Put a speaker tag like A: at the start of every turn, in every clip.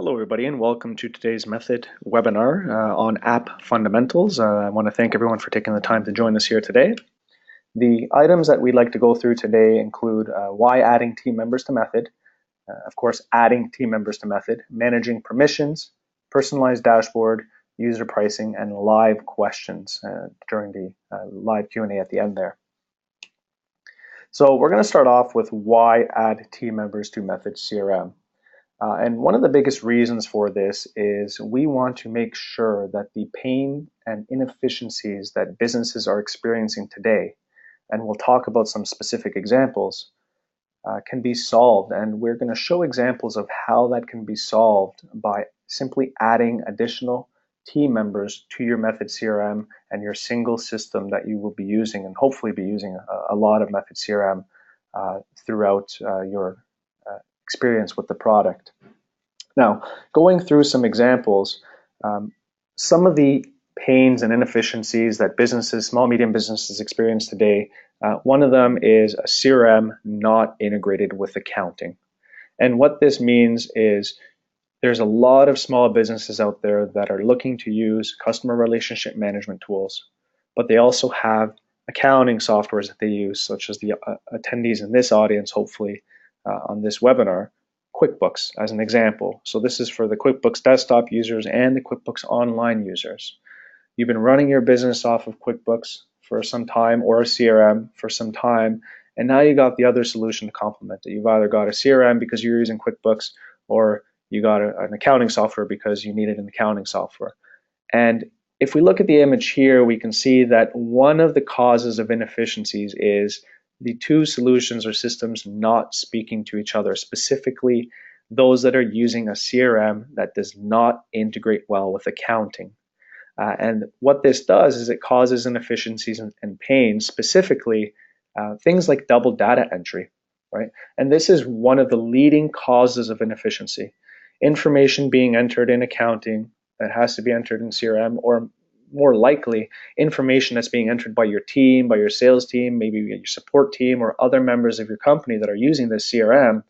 A: Hello, everybody, and welcome to today's Method webinar on app fundamentals. I want to thank everyone for taking the time to join us here today. The items that we'd like to go through today include why adding team members to Method, of course, adding team members to Method, managing permissions, personalized dashboard, user pricing, and live questions during the live Q&A at the end there. So we're going to start off with why add team members to Method CRM. And one of the biggest reasons for this is we want to make sure that the pain and inefficiencies that businesses are experiencing today, and we'll talk about some specific examples, can be solved. And we're going to show examples of how that can be solved by simply adding additional team members to your Method CRM and your single system that you will be using, and hopefully be using a lot of Method CRM throughout your experience with the product. Now, going through some examples, some of the pains and inefficiencies that businesses, small, medium businesses experience today, one of them is a CRM not integrated with accounting. And what this means is there's a lot of small businesses out there that are looking to use customer relationship management tools, but they also have accounting softwares that they use, such as the attendees in this audience, hopefully, on this webinar, QuickBooks as an example. So this is for the QuickBooks desktop users and the QuickBooks online users. You've been running your business off of QuickBooks for some time, or a CRM for some time, and now you got the other solution to complement it. You've either got a CRM because you're using QuickBooks, or you got an accounting software because you needed an accounting software. And if we look at the image here, we can see that one of the causes of inefficiencies is the two solutions or systems not speaking to each other, specifically those that are using a CRM that does not integrate well with accounting. And what this does is it causes inefficiencies and pain, specifically things like double data entry, right? And this is one of the leading causes of inefficiency. Information being entered in accounting that has to be entered in CRM, or more likely, information that's being entered by your team, by your sales team, maybe your support team, or other members of your company that are using this CRM,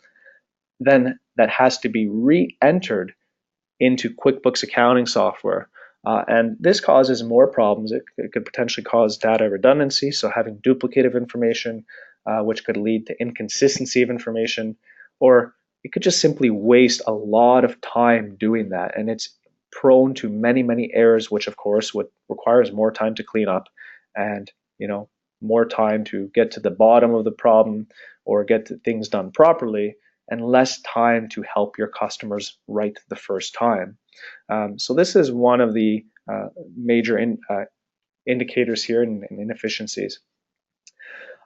A: then that has to be re-entered into QuickBooks accounting software. And this causes more problems. It could potentially cause data redundancy, so having duplicative information, which could lead to inconsistency of information, or it could just simply waste a lot of time doing that. And it's prone to many errors, which of course requires more time to clean up, and more time to get to the bottom of the problem or get things done properly, and less time to help your customers right the first time. So this is one of the major indicators here in inefficiencies.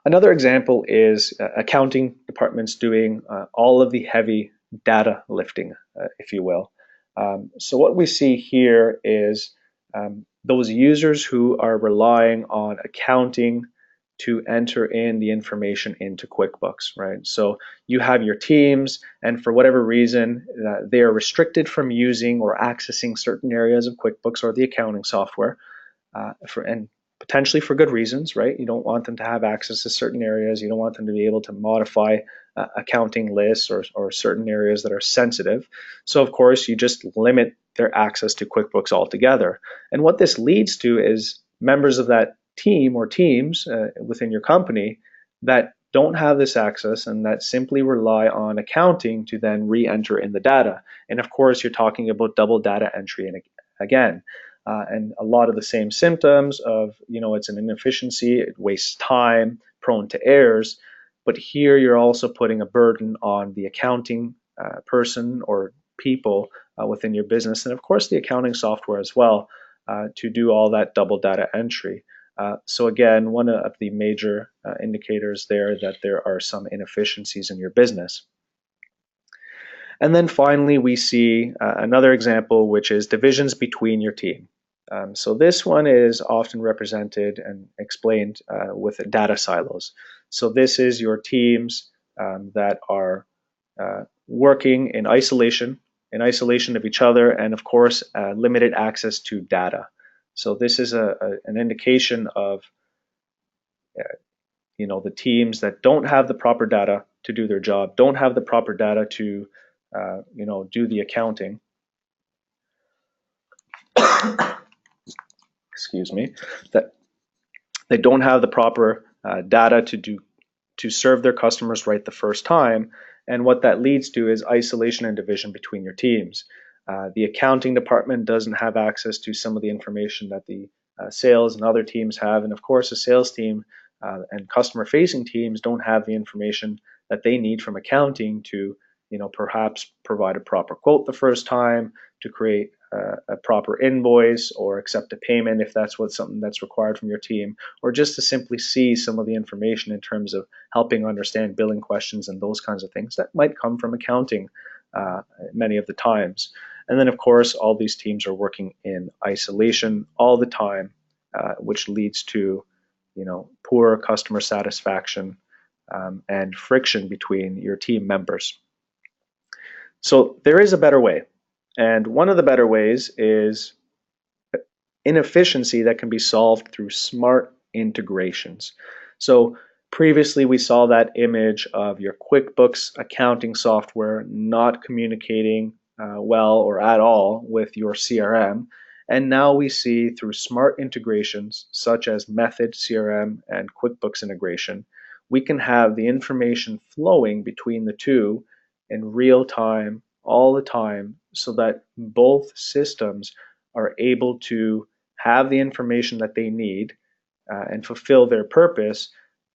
A: Another example is accounting departments doing all of the heavy data lifting, if you will. So what we see here is those users who are relying on accounting to enter in the information into QuickBooks, right? So you have your teams, and for whatever reason, they are restricted from using or accessing certain areas of QuickBooks or the accounting software, and potentially for good reasons, right? You don't want them to have access to certain areas. You don't want them to be able to modify accounting lists or certain areas that are sensitive. So of course, you just limit their access to QuickBooks altogether. And what this leads to is members of that team or teams within your company that don't have this access and that simply rely on accounting to then re-enter in the data. And of course, you're talking about double data entry again. And a lot of the same symptoms of, it's an inefficiency, it wastes time, prone to errors. But here you're also putting a burden on the accounting person or people within your business, and of course the accounting software as well, to do all that double data entry. So again, one of the major indicators there that there are some inefficiencies in your business. And then finally, we see another example, which is divisions between your team. So this one is often represented and explained with data silos. So this is your teams that are working in isolation of each other, and of course, limited access to data. So this is an indication of the teams that don't have the proper data to do their job, don't have the proper data to do the accounting, excuse me, that they don't have the proper data to serve their customers right the first time. And what that leads to is isolation and division between your teams. The accounting department doesn't have access to some of the information that the sales and other teams have. And of course, the sales team and customer facing teams don't have the information that they need from accounting to, perhaps provide a proper quote the first time, to create a proper invoice or accept a payment if that's something that's required from your team, or just to simply see some of the information in terms of helping understand billing questions and those kinds of things that might come from accounting many of the times. And then, of course, all these teams are working in isolation all the time, which leads to, poor customer satisfaction and friction between your team members. So there is a better way. And one of the better ways is inefficiency that can be solved through smart integrations. So previously we saw that image of your QuickBooks accounting software not communicating well or at all with your CRM. And now we see through smart integrations such as Method CRM and QuickBooks integration, we can have the information flowing between the two in real time, all the time, so that both systems are able to have the information that they need and fulfill their purpose,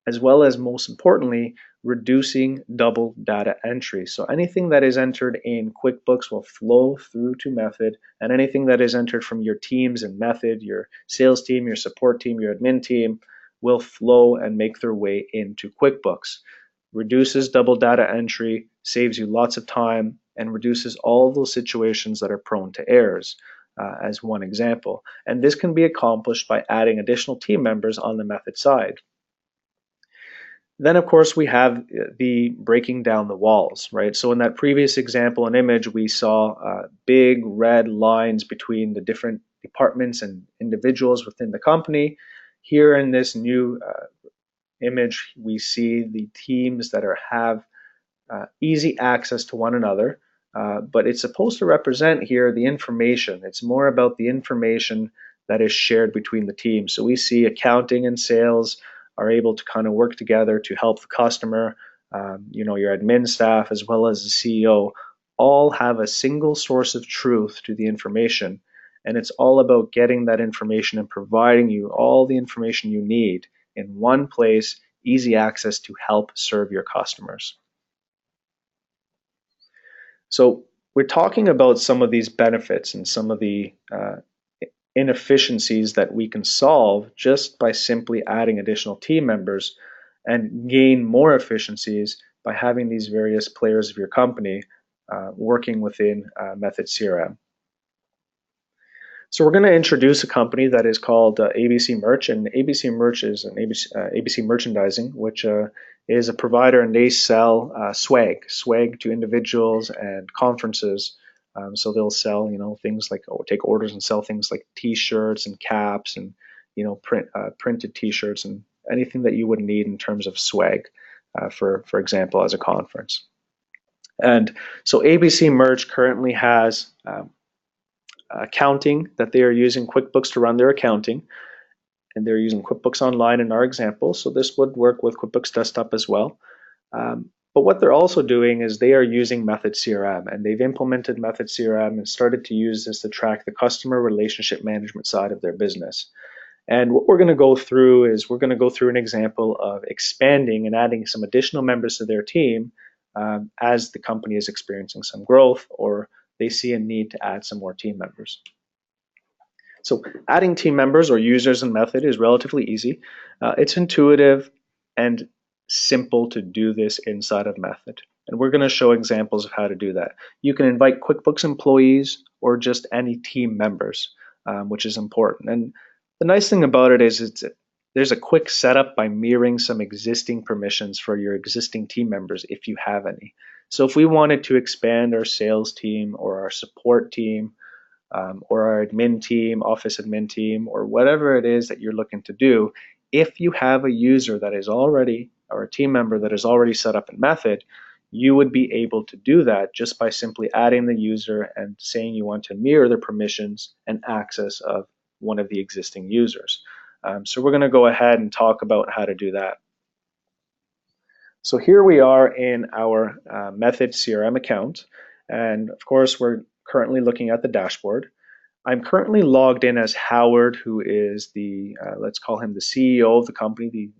A: as well as, most importantly, reducing double data entry. So anything that is entered in QuickBooks will flow through to Method, and anything that is entered from your teams in Method, your sales team, your support team, your admin team, will flow and make their way into QuickBooks. Reduces double data entry, saves you lots of time, and reduces all those situations that are prone to errors, as one example. And this can be accomplished by adding additional team members on the Method side. Then, of course, we have the breaking down the walls, right? So in that previous example and image, we saw big red lines between the different departments and individuals within the company. Here in this new image, we see the teams that have easy access to one another, but it's supposed to represent here the information. It's more about the information that is shared between the teams. So we see accounting and sales are able to kind of work together to help the customer. Your admin staff as well as the CEO all have a single source of truth to the information, and it's all about getting that information and providing you all the information you need in one place, easy access to help serve your customers. So we're talking about some of these benefits and some of the inefficiencies that we can solve just by simply adding additional team members, and gain more efficiencies by having these various players of your company working within Method CRM. So we're going to introduce a company that is called ABC Merch, and ABC Merch is an ABC Merchandising, which is a provider, and they sell swag to individuals and conferences. So they'll sell, things like, take orders and sell things like T-shirts and caps and, printed T-shirts and anything that you would need in terms of swag, for example, as a conference. And so ABC Merch currently has accounting that they are using QuickBooks to run their accounting, and they're using QuickBooks Online in our example. So this would work with QuickBooks Desktop as well. But what they're also doing is they are using Method CRM, and they've implemented Method CRM and started to use this to track the customer relationship management side of their business. And what we're going to go through is we're going to go through an example of expanding and adding some additional members to their team as the company is experiencing some growth, or they see a need to add some more team members. So adding team members or users in Method is relatively easy. It's intuitive and simple to do this inside of Method. And we're going to show examples of how to do that. You can invite QuickBooks employees or just any team members, which is important. And the nice thing about it is there's a quick setup by mirroring some existing permissions for your existing team members if you have any. So if we wanted to expand our sales team or our support team or our admin team, office admin team, or whatever it is that you're looking to do, if you have a user that is already, or a team member that is already set up in Method, you would be able to do that just by simply adding the user and saying you want to mirror the permissions and access of one of the existing users. So we're going to go ahead and talk about how to do that. So here we are in our Method CRM account, and of course we're currently looking at the dashboard. I'm currently logged in as Howard, who is the let's call him the CEO of the company,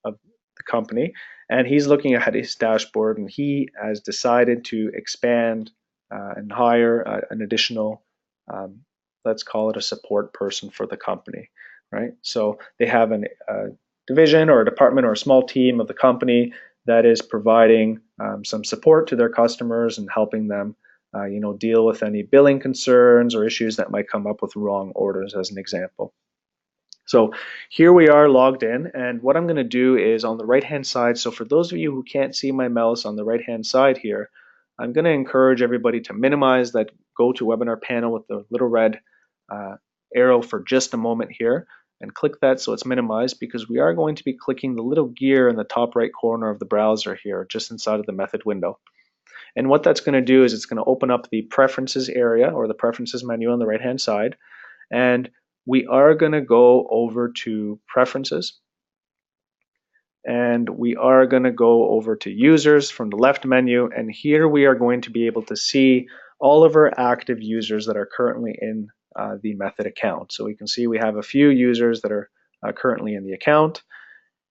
A: of the company, and he's looking at his dashboard, and he has decided to expand and hire an additional, let's call it a support person for the company, right? So they have a division or a department or a small team of the company that is providing some support to their customers and helping them deal with any billing concerns or issues that might come up with wrong orders, as an example. So here we are logged in, and what I'm going to do is on the right hand side, so for those of you who can't see my mouse on the right hand side here, I'm going to encourage everybody to minimize that GoToWebinar panel with the little red arrow for just a moment here, and click that so it's minimized, because we are going to be clicking the little gear in the top right corner of the browser here just inside of the method window. And what that's going to do is it's going to open up the preferences area or the preferences menu on the right hand side, and we are going to go over to preferences, and we are going to go over to users from the left menu, and here we are going to be able to see all of our active users that are currently in the method account. So we can see we have a few users that are currently in the account.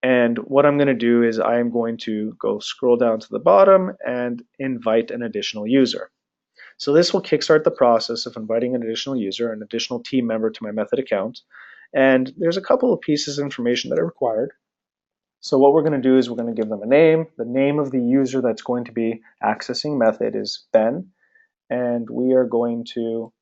A: And what I'm going to do is I am going to go scroll down to the bottom and invite an additional user. So this will kickstart the process of inviting an additional user, an additional team member to my method account. And there's a couple of pieces of information that are required. So what we're going to do is we're going to give them a name. The name of the user that's going to be accessing method is Ben. And we are going to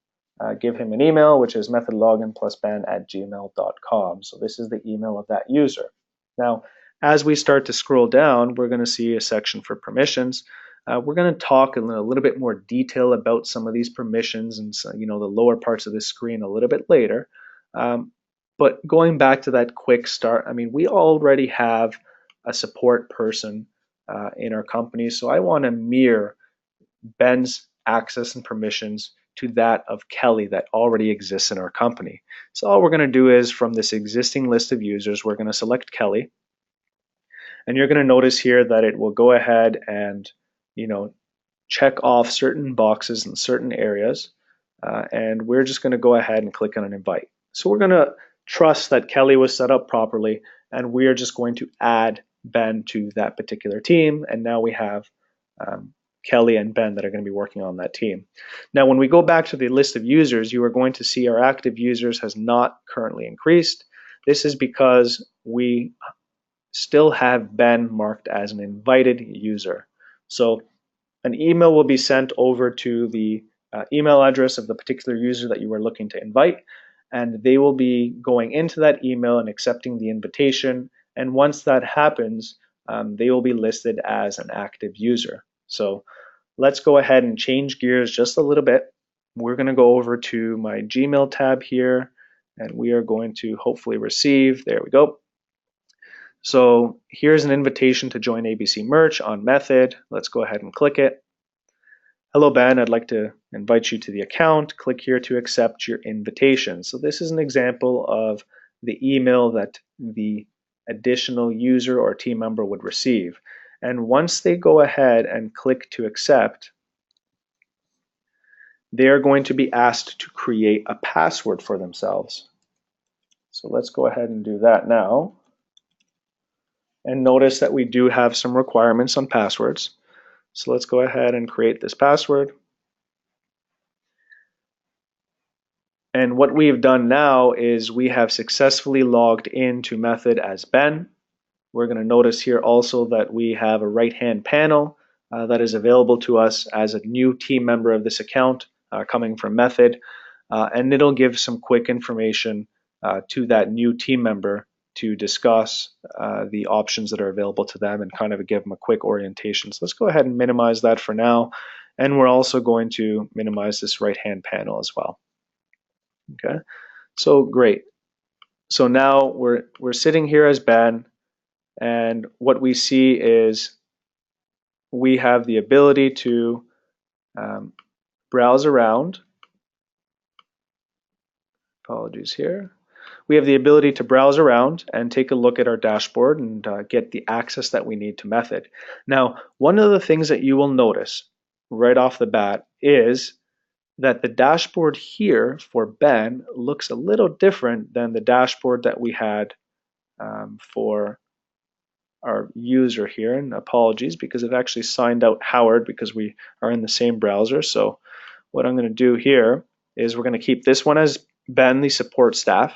A: give him an email, which is methodlogin+ben@gmail.com. So this is the email of that user. Now, as we start to scroll down, we're going to see a section for permissions. We're going to talk in a little bit more detail about some of these permissions and the lower parts of the screen a little bit later. But going back to that quick start, I mean, we already have a support person in our company, so I want to mirror Ben's access and permissions to that of Kelly that already exists in our company. So all we're going to do is from this existing list of users, we're going to select Kelly, and you're going to notice here that it will go ahead and check off certain boxes in certain areas, and we're just going to go ahead and click on an invite. So we're going to trust that Kelly was set up properly, and we are just going to add Ben to that particular team, and now we have Kelly and Ben that are going to be working on that team. Now when we go back to the list of users, you are going to see our active users has not currently increased. This is because we still have Ben marked as an invited user. So an email will be sent over to the email address of the particular user that you are looking to invite, and they will be going into that email and accepting the invitation, and once that happens, they will be listed as an active user. So let's go ahead and change gears just a little bit. We're going to go over to my Gmail tab here, and we are going to hopefully receive, there we go. So here's an invitation to join ABC Merch on Method. Let's go ahead and click it. Hello Ben, I'd like to invite you to the account. Click here to accept your invitation. So this is an example of the email that the additional user or team member would receive. And once they go ahead and click to accept, they're going to be asked to create a password for themselves. So let's go ahead and do that now. And notice that we do have some requirements on passwords. So let's go ahead and create this password. And what we've done now is we have successfully logged into Method as Ben. We're going to notice here also that we have a right-hand panel that is available to us as a new team member of this account coming from Method. And it'll give some quick information to that new team member to discuss the options that are available to them and kind of give them a quick orientation. So let's go ahead and minimize that for now. And we're also going to minimize this right-hand panel as well. Okay, so great. So now we're sitting here as Ben, and what we see is we have the ability to browse around. Apologies here. We have the ability to browse around and take a look at our dashboard and get the access that we need to Method. Now, one of the things that you will notice right off the bat is that the dashboard here for Ben looks a little different than the dashboard that we had for our user here. And apologies, because it actually signed out Howard because we are in the same browser. So what I'm going to do here is we're going to keep this one as Ben, the support staff.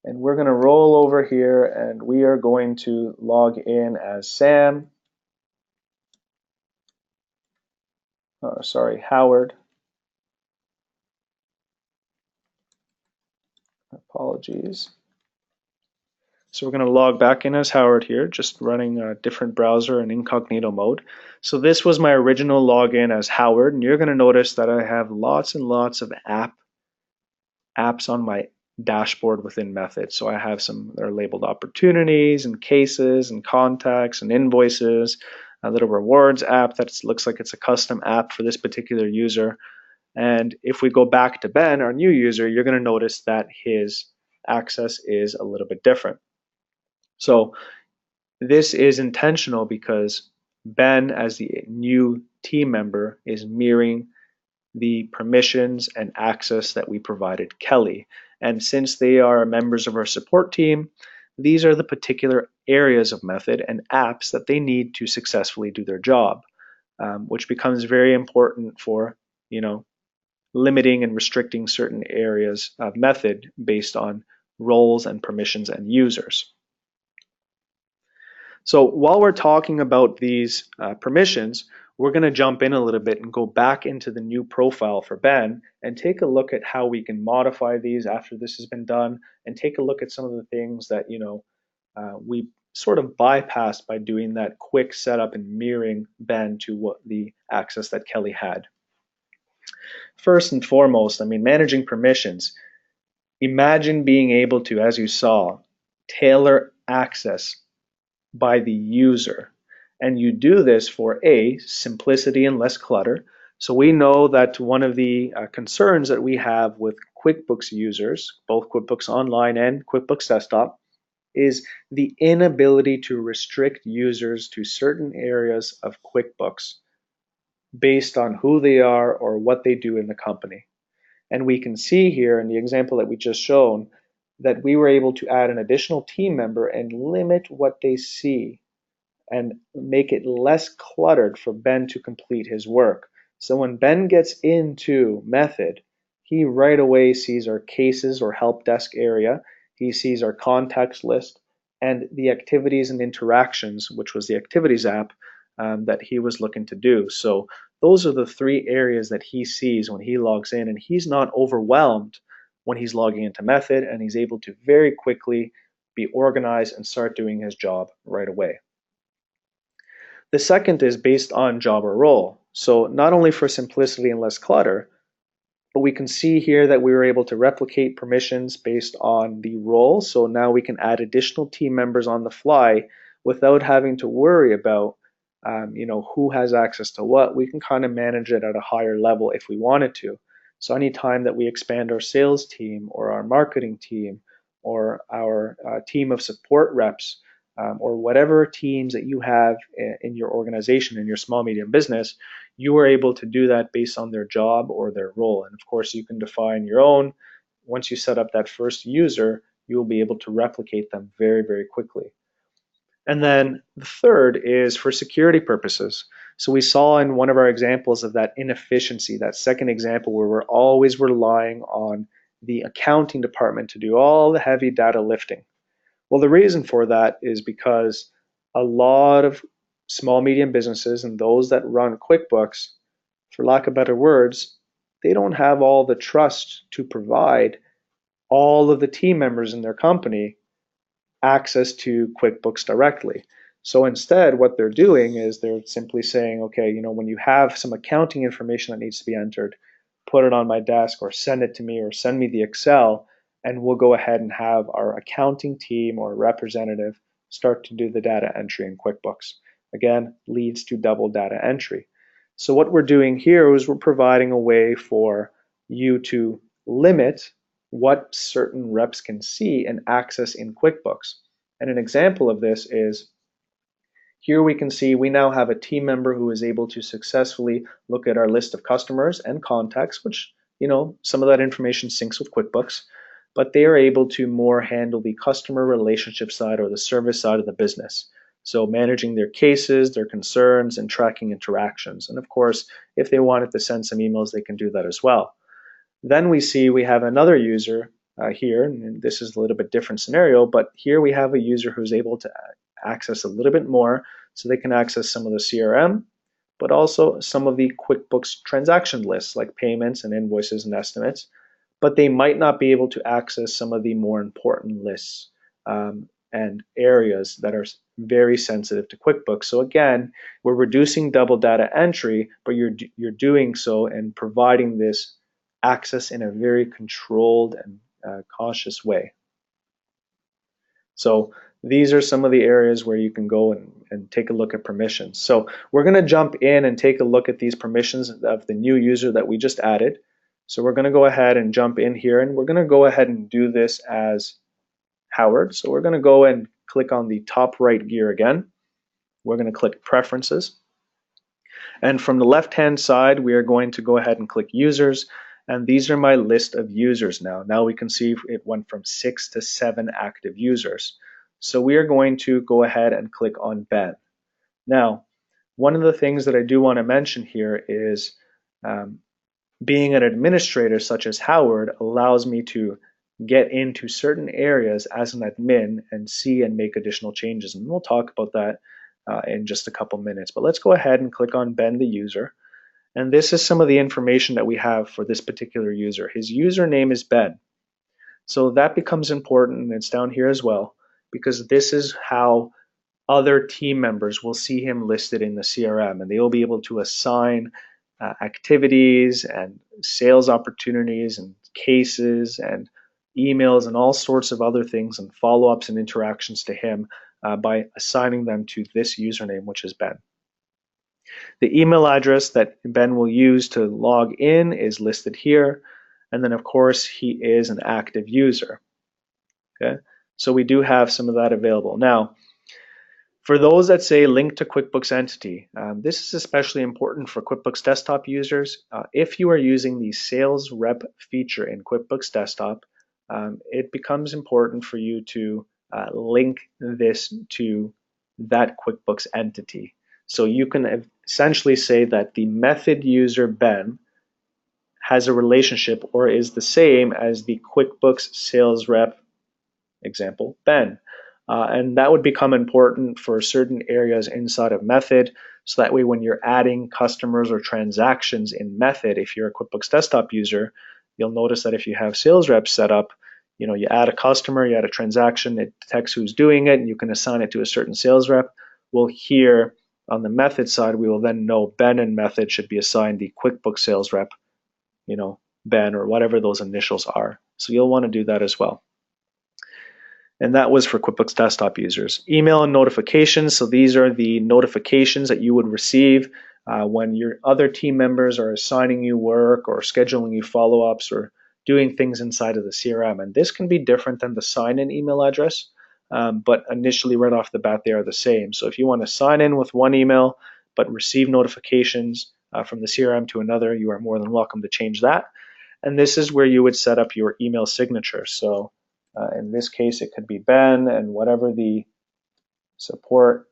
A: And we're going to roll over here and we are going to log in as Sam. Howard. Apologies. So we're going to log back in as Howard here, just running a different browser in incognito mode. So this was my original login as Howard, and you're going to notice that I have lots and lots of apps on my dashboard within Method. So I have some that are labeled opportunities and cases and contacts and invoices, a little rewards app that looks like it's a custom app for this particular user. And if we go back to Ben, our new user, you're going to notice that his access is a little bit different. So this is intentional because Ben, as the new team member, is mirroring the permissions and access that we provided Kelly. And since they are members of our support team, these are the particular areas of Method and apps that they need to successfully do their job, which becomes very important for, limiting and restricting certain areas of Method based on roles and permissions and users. So while we're talking about these permissions, we're going to jump in a little bit and go back into the new profile for Ben and take a look at how we can modify these after this has been done, and take a look at some of the things that we sort of bypassed by doing that quick setup and mirroring Ben to what the access that Kelly had. First and foremost, managing permissions. Imagine being able to, as you saw, tailor access by the user. And you do this for simplicity and less clutter. So we know that one of the concerns that we have with QuickBooks users, both QuickBooks Online and QuickBooks Desktop, is the inability to restrict users to certain areas of QuickBooks based on who they are or what they do in the company. And we can see here in the example that we just shown that we were able to add an additional team member and limit what they see and make it less cluttered for Ben to complete his work. So when Ben gets into Method, he right away sees our cases or help desk area, he sees our contacts list, and the activities and interactions, which was the activities app that he was looking to do. So those are the three areas that he sees when he logs in, and he's not overwhelmed when he's logging into Method, and he's able to very quickly be organized and start doing his job right away. The second is based on job or role. So not only for simplicity and less clutter, but we can see here that we were able to replicate permissions based on the role. So now we can add additional team members on the fly without having to worry about who has access to what. We can kind of manage it at a higher level if we wanted to. So anytime that we expand our sales team or our marketing team or our team of support reps, or whatever teams that you have in your organization, in your small, medium business, you are able to do that based on their job or their role. And of course, you can define your own. Once you set up that first user, you will be able to replicate them very, very quickly. And then the third is for security purposes. So we saw in one of our examples of that inefficiency, that second example where we're always relying on the accounting department to do all the heavy data lifting. Well, the reason for that is because a lot of small, medium businesses and those that run QuickBooks, for lack of better words, they don't have all the trust to provide all of the team members in their company access to QuickBooks directly. So instead, what they're doing is they're simply saying, okay, when you have some accounting information that needs to be entered, put it on my desk or send it to me or send me the Excel, and we'll go ahead and have our accounting team or representative start to do the data entry in QuickBooks. again, leads to double data entry. So what we're doing here is we're providing a way for you to limit what certain reps can see and access in QuickBooks. And an example of this is here we can see we now have a team member who is able to successfully look at our list of customers and contacts, which, some of that information syncs with QuickBooks, but they are able to more handle the customer relationship side or the service side of the business. So managing their cases, their concerns, and tracking interactions. And of course, if they wanted to send some emails, they can do that as well. Then we see we have another user here, and this is a little bit different scenario, but here we have a user who's able to access a little bit more, so they can access some of the CRM, but also some of the QuickBooks transaction lists like payments and invoices and estimates, but they might not be able to access some of the more important lists and areas that are very sensitive to QuickBooks. So again, we're reducing double data entry, but you're doing so and providing this access in a very controlled and cautious way. So these are some of the areas where you can go and take a look at permissions. So we're going to jump in and take a look at these permissions of the new user that we just added. So we're going to go ahead and jump in here, and we're going to go ahead and do this as Howard. So we're going to go and click on the top right gear again. We're going to click Preferences. And from the left-hand side, we are going to go ahead and click Users. And these are my list of users now. Now we can see it went from 6 to 7 active users. So we are going to go ahead and click on Ben. Now, one of the things that I do want to mention here is being an administrator such as Howard allows me to get into certain areas as an admin and see and make additional changes. And we'll talk about that in just a couple minutes. But let's go ahead and click on Ben the user. And this is some of the information that we have for this particular user. His username is Ben. So that becomes important, and it's down here as well, because this is how other team members will see him listed in the CRM, and they will be able to assign activities and sales opportunities and cases and emails and all sorts of other things and follow-ups and interactions to him by assigning them to this username, which is Ben. The email address that Ben will use to log in is listed here. And then, of course, he is an active user. Okay, so we do have some of that available. Now, for those that say link to QuickBooks Entity, this is especially important for QuickBooks Desktop users. If you are using the Sales Rep feature in QuickBooks Desktop, it becomes important for you to link this to that QuickBooks entity. So you can essentially say that the method user Ben has a relationship or is the same as the QuickBooks sales rep example Ben. And that would become important for certain areas inside of Method. So that way when you're adding customers or transactions in Method, if you're a QuickBooks Desktop user, you'll notice that if you have sales reps set up, you add a customer, you add a transaction, it detects who's doing it, and you can assign it to a certain sales rep. Well, here on the Method side, we will then know Ben and Method should be assigned the QuickBooks sales rep, Ben or whatever those initials are. So you'll want to do that as well. And that was for QuickBooks Desktop users. Email and notifications. So these are the notifications that you would receive when your other team members are assigning you work or scheduling you follow-ups or doing things inside of the CRM. And this can be different than the sign-in email address, but initially right off the bat they are the same. So if you want to sign in with one email but receive notifications from the CRM to another, you are more than welcome to change that. And this is where you would set up your email signature. So in this case, it could be Ben and whatever the support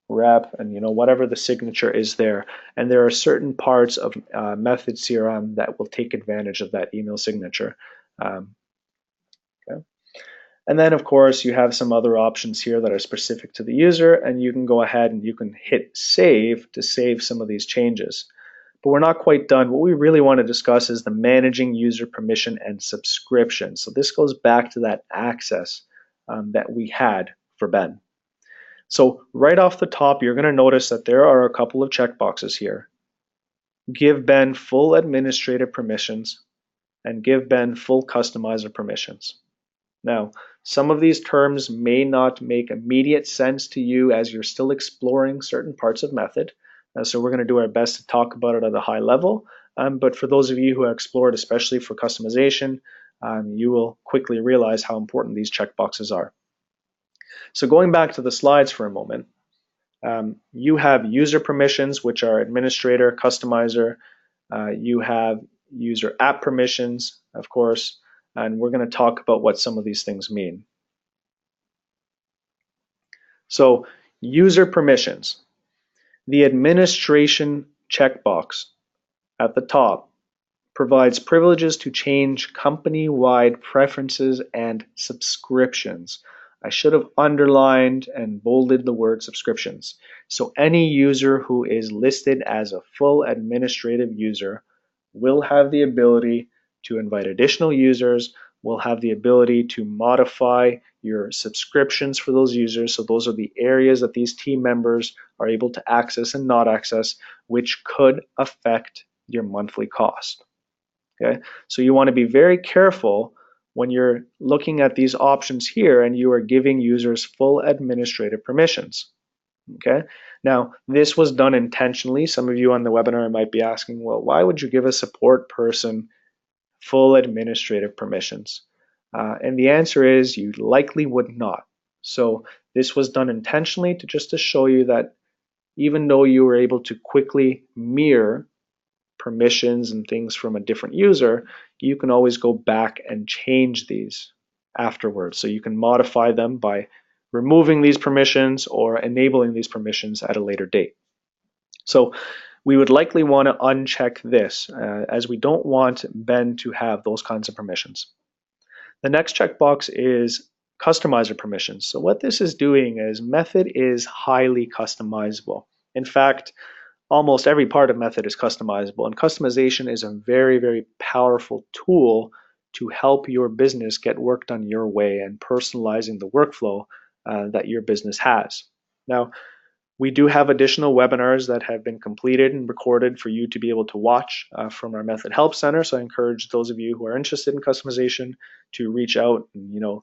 A: rep and whatever the signature is there. And there are certain parts of Method CRM that will take advantage of that email signature. Okay. And then, of course, you have some other options here that are specific to the user, and you can go ahead and you can hit save to save some of these changes. But we're not quite done. What we really want to discuss is the managing user permission and subscription. So this goes back to that access that we had for Ben. So right off the top, you're going to notice that there are a couple of checkboxes here. Give Ben full administrative permissions and give Ben full customizer permissions. Now, some of these terms may not make immediate sense to you as you're still exploring certain parts of Method. So we're going to do our best to talk about it at a high level. But for those of you who have explored, especially for customization, you will quickly realize how important these checkboxes are. So going back to the slides for a moment, you have user permissions, which are administrator, customizer. You have user app permissions, of course, and we're going to talk about what some of these things mean. So user permissions, the administration checkbox at the top provides privileges to change company-wide preferences and subscriptions. I should have underlined and bolded the word subscriptions. So any user who is listed as a full administrative user will have the ability to invite additional users, will have the ability to modify your subscriptions for those users. So those are the areas that these team members are able to access and not access, which could affect your monthly cost. Okay, so you want to be very careful when you're looking at these options here and you are giving users full administrative permissions. Okay, now this was done intentionally. Some of you on the webinar might be asking, well, why would you give a support person full administrative permissions? And the answer is you likely would not. So this was done intentionally to show you that even though you were able to quickly mirror permissions and things from a different user, you can always go back and change these afterwards. So you can modify them by removing these permissions or enabling these permissions at a later date. So we would likely want to uncheck this as we don't want Ben to have those kinds of permissions. The next checkbox is customizer permissions. So what this is doing is Method is highly customizable. In fact, almost every part of Method is customizable, and customization is a very, very powerful tool to help your business get work done your way and personalizing the workflow that your business has. Now, we do have additional webinars that have been completed and recorded for you to be able to watch from our Method Help Center. So I encourage those of you who are interested in customization to reach out and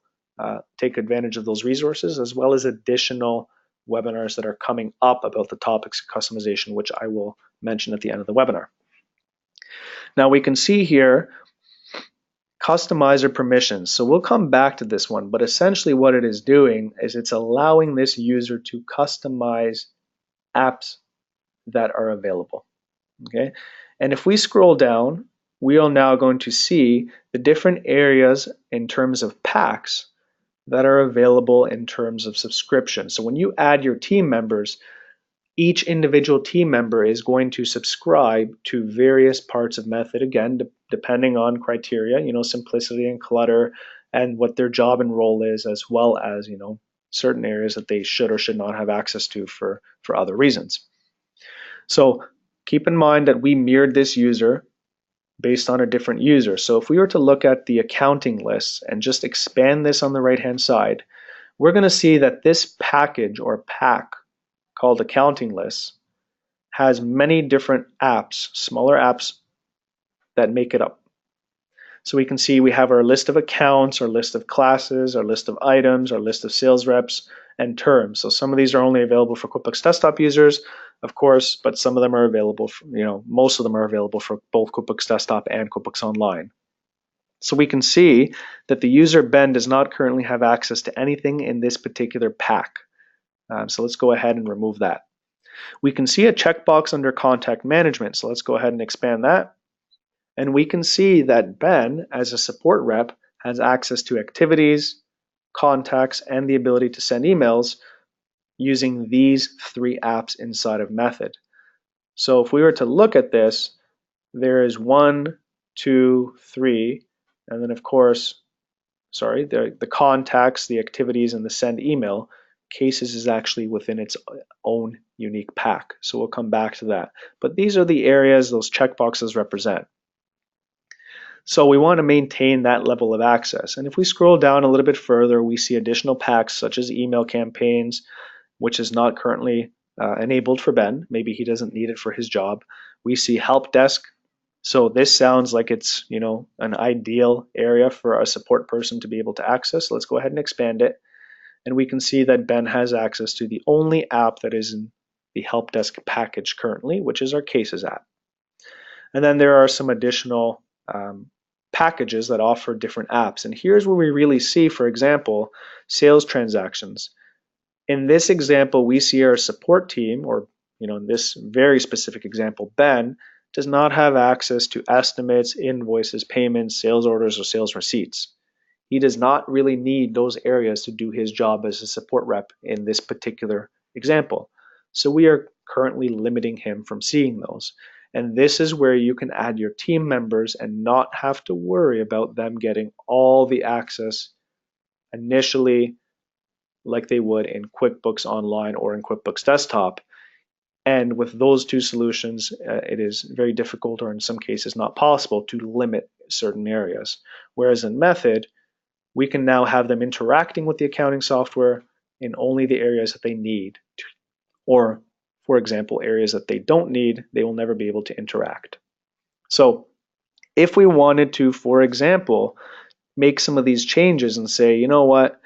A: take advantage of those resources, as well as additional webinars that are coming up about the topics of customization, which I will mention at the end of the webinar. Now we can see here customizer permissions. So we'll come back to this one, but essentially what it is doing is it's allowing this user to customize apps that are available. Okay, and if we scroll down, we are now going to see the different areas in terms of packs that are available in terms of subscription. So when you add your team members, each individual team member is going to subscribe to various parts of Method, again, depending on criteria, simplicity and clutter and what their job and role is, as well as, certain areas that they should or should not have access to for other reasons. So keep in mind that we mirrored this user based on a different user. So if we were to look at the accounting lists and just expand this on the right-hand side, we're going to see that this package or pack called accounting lists has many different apps, smaller apps that make it up. So we can see we have our list of accounts, our list of classes, our list of items, our list of sales reps, and terms. So some of these are only available for QuickBooks Desktop users, of course, but some of them are available, most of them are available for both QuickBooks Desktop and QuickBooks Online. So we can see that the user Ben does not currently have access to anything in this particular pack. So let's go ahead and remove that. We can see a checkbox under contact management. So let's go ahead and expand that. And we can see that Ben, as a support rep, has access to activities, contacts, and the ability to send emails using these 3 apps inside of Method. So if we were to look at this, there is 1, 2, 3, and then of course, the contacts, the activities, and the send email. Cases is actually within its own unique pack. So we'll come back to that. But these are the areas those checkboxes represent. So we want to maintain that level of access. And if we scroll down a little bit further, we see additional packs such as email campaigns, which is not currently enabled for Ben. Maybe he doesn't need it for his job. We see help desk, So this sounds like it's, an ideal area for a support person to be able to access. Let's go ahead and expand it. And we can see that Ben has access to the only app that is in the help desk package currently, which is our cases app. And then there are some additional packages that offer different apps. And here's where we really see, for example, sales transactions. In this example, we see our support team, or in this very specific example, Ben, does not have access to estimates, invoices, payments, sales orders, or sales receipts. He does not really need those areas to do his job as a support rep in this particular example. So we are currently limiting him from seeing those. And this is where you can add your team members and not have to worry about them getting all the access initially like they would in QuickBooks Online or in QuickBooks Desktop. And with those two solutions, it is very difficult, or in some cases not possible, to limit certain areas. Whereas in Method, we can now have them interacting with the accounting software in only the areas that they need. Or, for example, areas that they don't need, they will never be able to interact. So if we wanted to, for example, make some of these changes and say, you know what,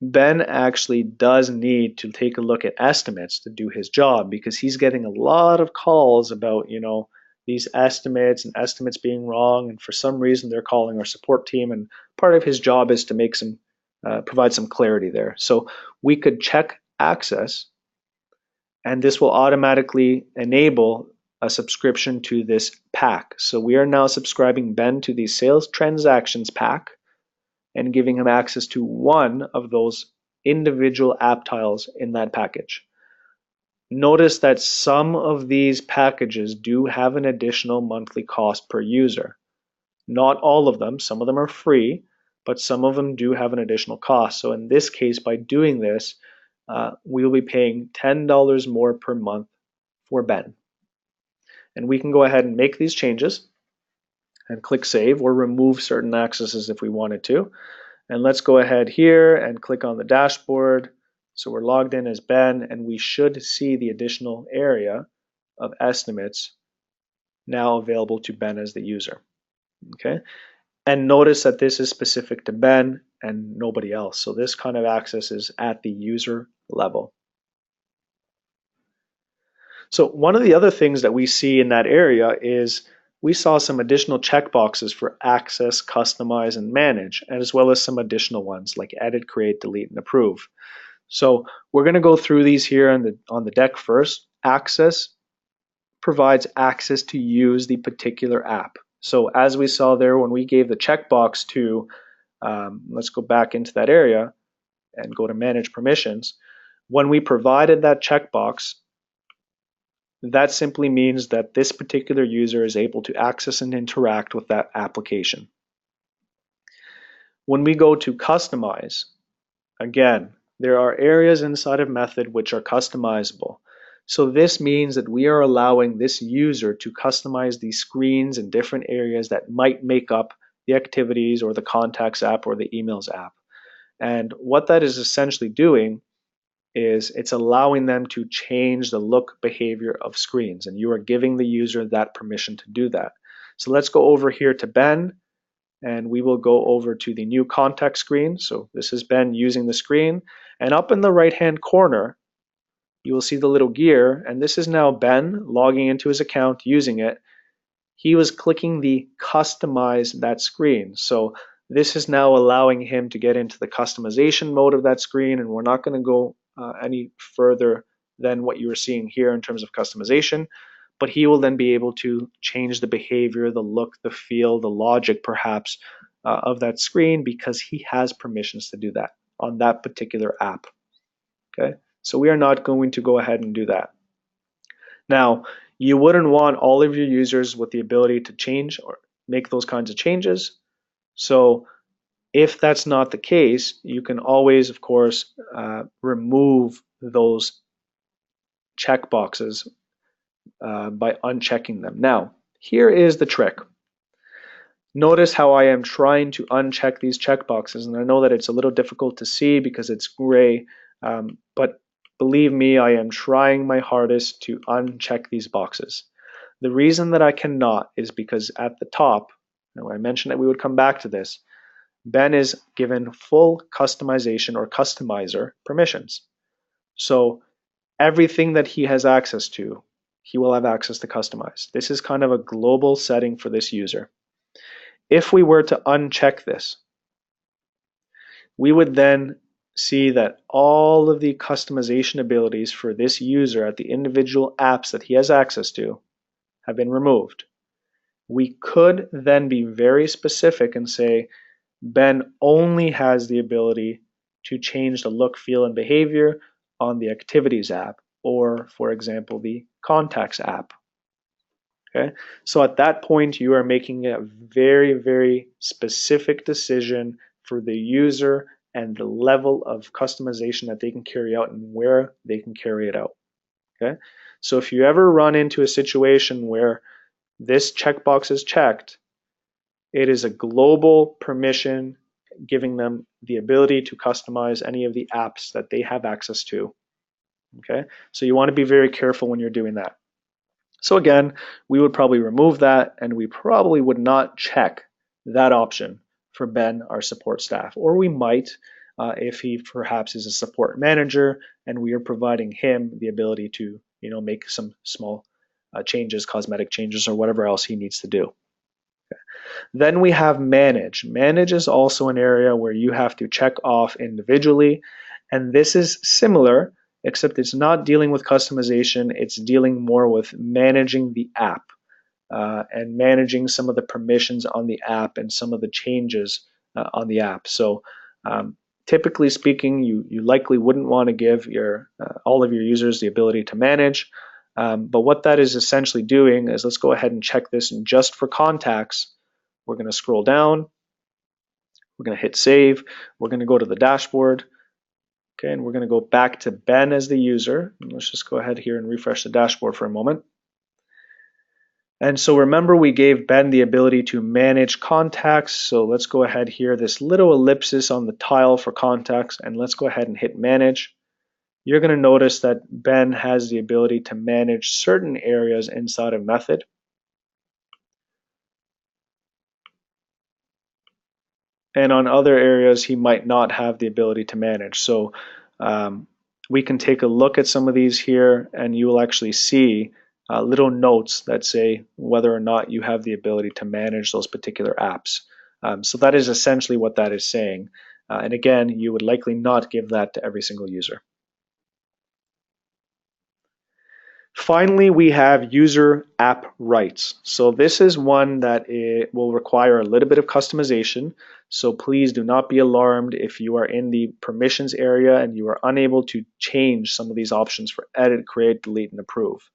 A: Ben actually does need to take a look at estimates to do his job, because he's getting a lot of calls about, these estimates and estimates being wrong, and for some reason they're calling our support team, and part of his job is to make some provide some clarity there. So we could check access, and this will automatically enable a subscription to this pack. So we are now subscribing Ben to the sales transactions pack and giving him access to one of those individual app tiles in that package. Notice that some of these packages do have an additional monthly cost per user. Not all of them, some of them are free, but some of them do have an additional cost. So in this case, by doing this, we will be paying $10 more per month for Ben. And we can go ahead and make these changes and click save, or remove certain accesses if we wanted to. And let's go ahead here and click on the dashboard. So we're logged in as Ben, and we should see the additional area of estimates now available to Ben as the user. Okay. And notice that this is specific to Ben and nobody else. So this kind of access is at the user level. So one of the other things that we see in that area is we saw some additional checkboxes for access, customize, and manage, as well as some additional ones like edit, create, delete, and approve. So we're going to go through these here on the deck first. Access provides access to use the particular app. So as we saw there when we gave the checkbox to, let's go back into that area and go to manage permissions. When we provided that checkbox, that simply means that this particular user is able to access and interact with that application. When we go to customize, again, there are areas inside of Method which are customizable. So this means that we are allowing this user to customize these screens in different areas that might make up the activities or the contacts app or the emails app. And what that is essentially doing is it's allowing them to change the look behavior of screens, and you are giving the user that permission to do that. So let's go over here to Ben, and we will go over to the new contact screen. So this is Ben using the screen, and up in the right hand corner you will see the little gear, and this is now Ben logging into his account using it. He was clicking the customize that screen. So this is now allowing him to get into the customization mode of that screen, and we're not going to go any further than what you are seeing here in terms of customization, but he will then be able to change the behavior, the look, the feel, the logic perhaps of that screen, because he has permissions to do that on that particular app. Okay, so we are not going to go ahead and do that. Now, you wouldn't want all of your users with the ability to change or make those kinds of changes. So if that's not the case, you can always, of course, remove those checkboxes by unchecking them. Now, here is the trick. Notice how I am trying to uncheck these checkboxes, and I know that it's a little difficult to see because it's gray, but believe me, I am trying my hardest to uncheck these boxes. The reason that I cannot is because at the top, and I mentioned that we would come back to this, Ben is given full customization or customizer permissions. So everything that he has access to, he will have access to customize. This is kind of a global setting for this user. If we were to uncheck this, we would then see that all of the customization abilities for this user at the individual apps that he has access to have been removed. We could then be very specific and say, Ben only has the ability to change the look, feel, and behavior on the Activities app, or for example, the Contacts app. Okay, so at that point, you are making a very, very specific decision for the user and the level of customization that they can carry out and where they can carry it out. Okay, so if you ever run into a situation where this checkbox is checked, it is a global permission giving them the ability to customize any of the apps that they have access to. Okay, so you want to be very careful when you're doing that. So again, we would probably remove that, and we probably would not check that option for Ben, our support staff. Or we might if he perhaps is a support manager and we are providing him the ability to make some small changes, cosmetic changes, or whatever else he needs to do. Then we have manage. Manage is also an area where you have to check off individually, and this is similar, except it's not dealing with customization, it's dealing more with managing the app and managing some of the permissions on the app and some of the changes on the app. So typically speaking, you likely wouldn't want to give all of your users the ability to manage, but what that is essentially doing is, let's go ahead and check this, and just for contacts, we're going to scroll down, we're going to hit save, we're going to go to the dashboard, okay, and we're going to go back to Ben as the user. And let's just go ahead here and refresh the dashboard for a moment. And so remember, we gave Ben the ability to manage contacts, so let's go ahead here, this little ellipsis on the tile for contacts, and let's go ahead and hit manage. You're going to notice that Ben has the ability to manage certain areas inside of Method. And on other areas, he might not have the ability to manage. So we can take a look at some of these here, and you will actually see little notes that say whether or not you have the ability to manage those particular apps. So that is essentially what that is saying. And again, you would likely not give that to every single user. Finally, we have user app rights. So this is one that it will require a little bit of customization. So please do not be alarmed if you are in the permissions area and you are unable to change some of these options for edit, create, delete, and approve.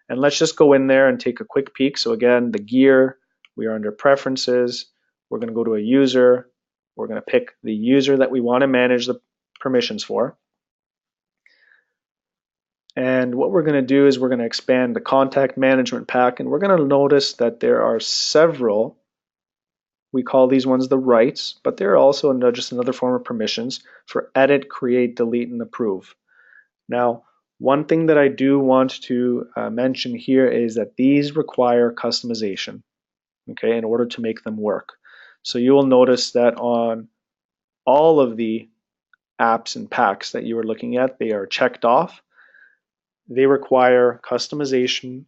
A: And let's just go in there and take a quick peek. So again, the gear, we are under preferences. We're going to go to a user. We're going to pick the user that we want to manage the permissions for. And what we're going to do is we're going to expand the contact management pack, and we're going to notice that there are several, we call these ones the rights, but they're also just another form of permissions for edit, create, delete, and approve. Now, one thing that I do want to mention here is that these require customization, okay, in order to make them work. So you will notice that on all of the apps and packs that you are looking at, they are checked off. They require customization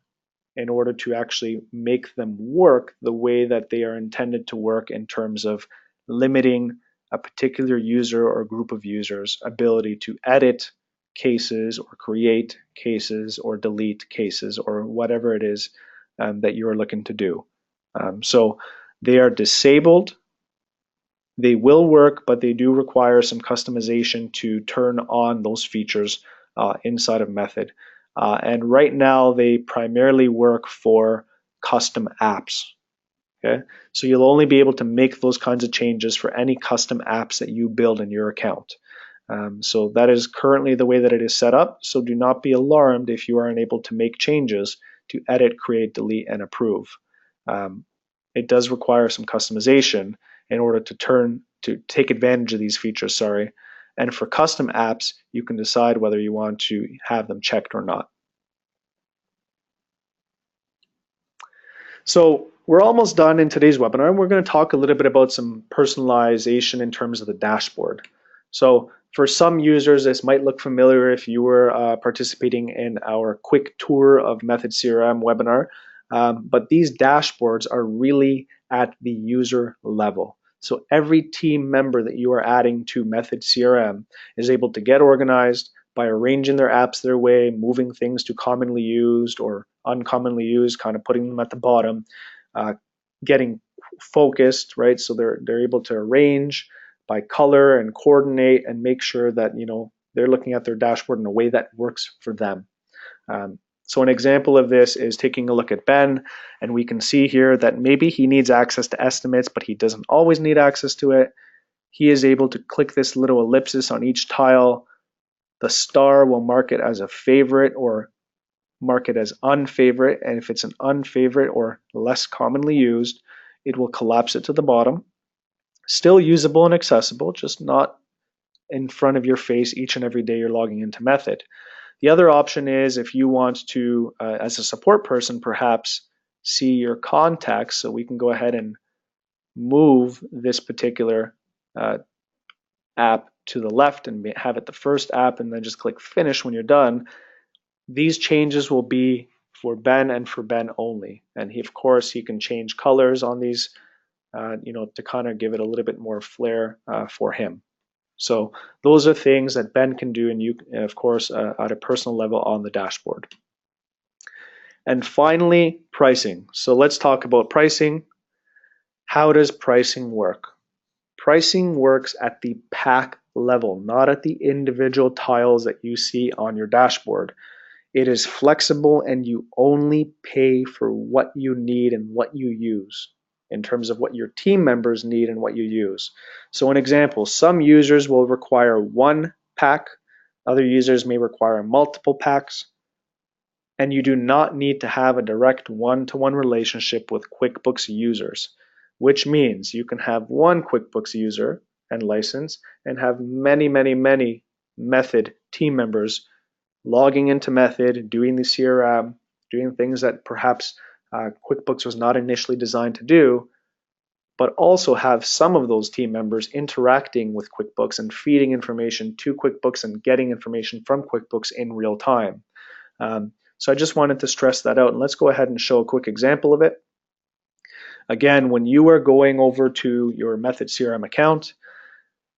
A: in order to actually make them work the way that they are intended to work, in terms of limiting a particular user or group of users' ability to edit cases or create cases or delete cases or whatever it is that you are looking to do. So they are disabled. They will work, but they do require some customization to turn on those features inside of Method. And right now, they primarily work for custom apps. Okay, so you'll only be able to make those kinds of changes for any custom apps that you build in your account. So that is currently the way that it is set up. So do not be alarmed if you are unable to make changes to edit, create, delete, and approve. It does require some customization in order to take advantage of these features. And for custom apps, you can decide whether you want to have them checked or not. So we're almost done in today's webinar, and we're going to talk a little bit about some personalization in terms of the dashboard. So for some users, this might look familiar if you were participating in our quick tour of Method CRM webinar, but these dashboards are really at the user level. So every team member that you are adding to Method CRM is able to get organized by arranging their apps their way, moving things to commonly used or uncommonly used, kind of putting them at the bottom, uh, getting focused, right? So they're able to arrange by color and coordinate and make sure that they're looking at their dashboard in a way that works for them. So an example of this is taking a look at Ben, and we can see here that maybe he needs access to estimates, but he doesn't always need access to it. He is able to click this little ellipsis on each tile. The star will mark it as a favorite or mark it as unfavorite, and if it's an unfavorite or less commonly used, it will collapse it to the bottom. Still usable and accessible, just not in front of your face each and every day you're logging into Method. The other option is if you want to, as a support person, perhaps see your contacts. So we can go ahead and move this particular app to the left and have it the first app, and then just click finish when you're done. These changes will be for Ben and for Ben only. And he, of course, he can change colors on these, to kind of give it a little bit more flair for him. So those are things that Ben can do, and you, of course, at a personal level on the dashboard. And finally, pricing. So let's talk about pricing. How does pricing work? Pricing works at the pack level, not at the individual tiles that you see on your dashboard. It is flexible, and you only pay for what you need and what you use in terms of what your team members need and what you use. So an example, some users will require one pack, other users may require multiple packs, and you do not need to have a direct one-to-one relationship with QuickBooks users, which means you can have one QuickBooks user and license and have many, many, many Method team members logging into Method, doing the CRM, doing things that perhaps QuickBooks was not initially designed to do, but also have some of those team members interacting with QuickBooks and feeding information to QuickBooks and getting information from QuickBooks in real time. So I just wanted to stress that out, and let's go ahead and show a quick example of it. Again, when you are going over to your Method CRM account,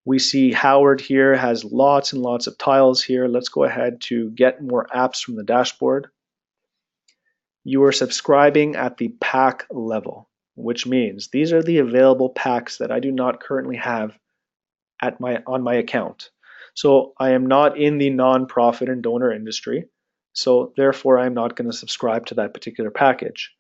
A: we see Howard here has lots and lots of tiles here. Let's go ahead to get more apps from the dashboard. You are subscribing at the pack level, which means these are the available packs that I do not currently have on my account. So I am not in the nonprofit and donor industry, so therefore I'm not going to subscribe to that particular package.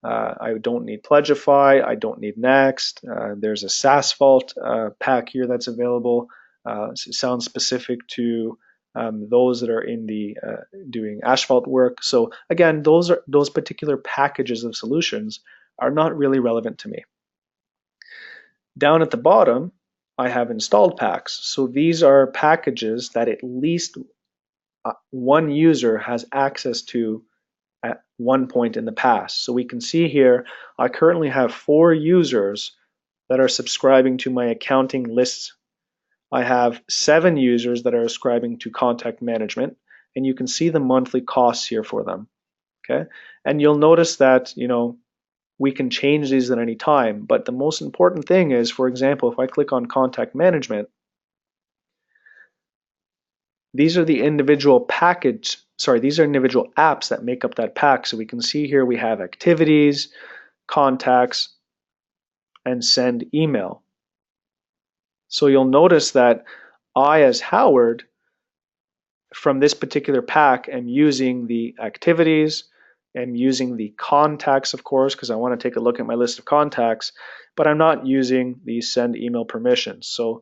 A: I don't need Pledgeify, I don't need Next. There's a Sasphalt pack here that's available. It sounds specific to those that are in the doing asphalt work. So again, those particular packages of solutions are not really relevant to me. Down at the bottom, I have installed packs. So these are packages that at least one user has access to at one point in the past. So we can see here, I currently have 4 users that are subscribing to my accounting lists. I have 7 users that are subscribing to contact management, and you can see the monthly costs here for them. Okay, and you'll notice that we can change these at any time, but the most important thing is, for example, if I click on contact management, these are the individual these are individual apps that make up that pack. So we can see here we have activities, contacts, and send email. So you'll notice that I, as Howard, from this particular pack, am using the activities, I'm using the contacts, of course, because I want to take a look at my list of contacts, but I'm not using the send email permissions. So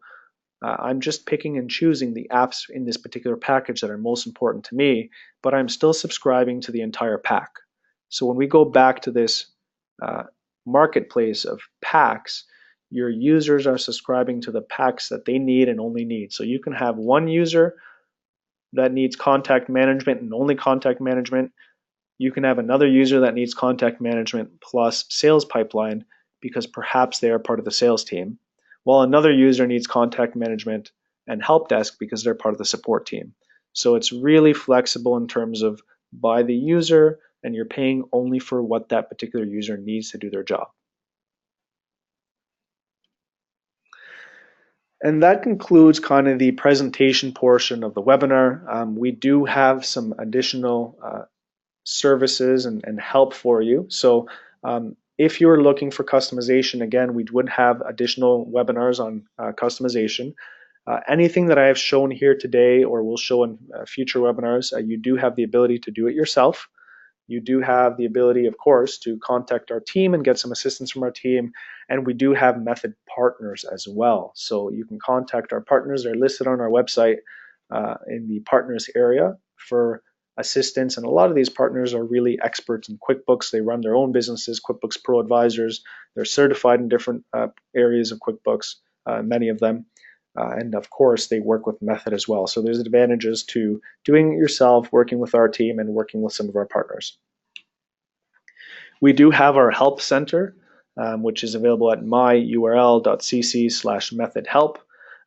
A: I'm just picking and choosing the apps in this particular package that are most important to me, but I'm still subscribing to the entire pack. So when we go back to this marketplace of packs, your users are subscribing to the packs that they need and only need. So you can have one user that needs contact management and only contact management. you can have another user that needs contact management plus sales pipeline because perhaps they are part of the sales team, while another user needs contact management and help desk because they're part of the support team. So it's really flexible in terms of by the user, and you're paying only for what that particular user needs to do their job. And that concludes kind of the presentation portion of the webinar. We do have some additional services and help for you. So if you're looking for customization, again, we would have additional webinars on customization. Anything that I have shown here today or will show in future webinars, you do have the ability to do it yourself. You do have the ability, of course, to contact our team and get some assistance from our team. And we do have Method partners as well. So you can contact our partners. They're listed on our website in the partners area for assistance. And a lot of these partners are really experts in QuickBooks. They run their own businesses, QuickBooks Pro advisors. They're certified in different areas of QuickBooks, many of them. And of course, they work with Method as well. So there's advantages to doing it yourself, working with our team, and working with some of our partners. We do have our help center, which is available at myurl.cc/methodhelp.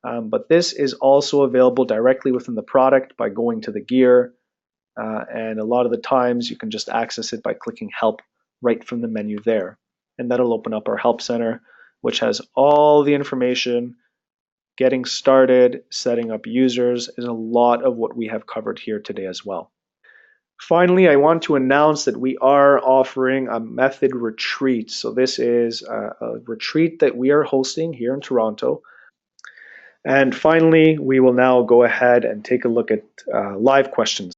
A: But this is also available directly within the product by going to the gear. And a lot of the times you can just access it by clicking help right from the menu there. And that'll open up our help center, which has all the information. Getting started, setting up users is a lot of what we have covered here today as well. Finally, I want to announce that we are offering a Method retreat. So this is a retreat that we are hosting here in Toronto. And finally, we will now go ahead and take a look at live questions.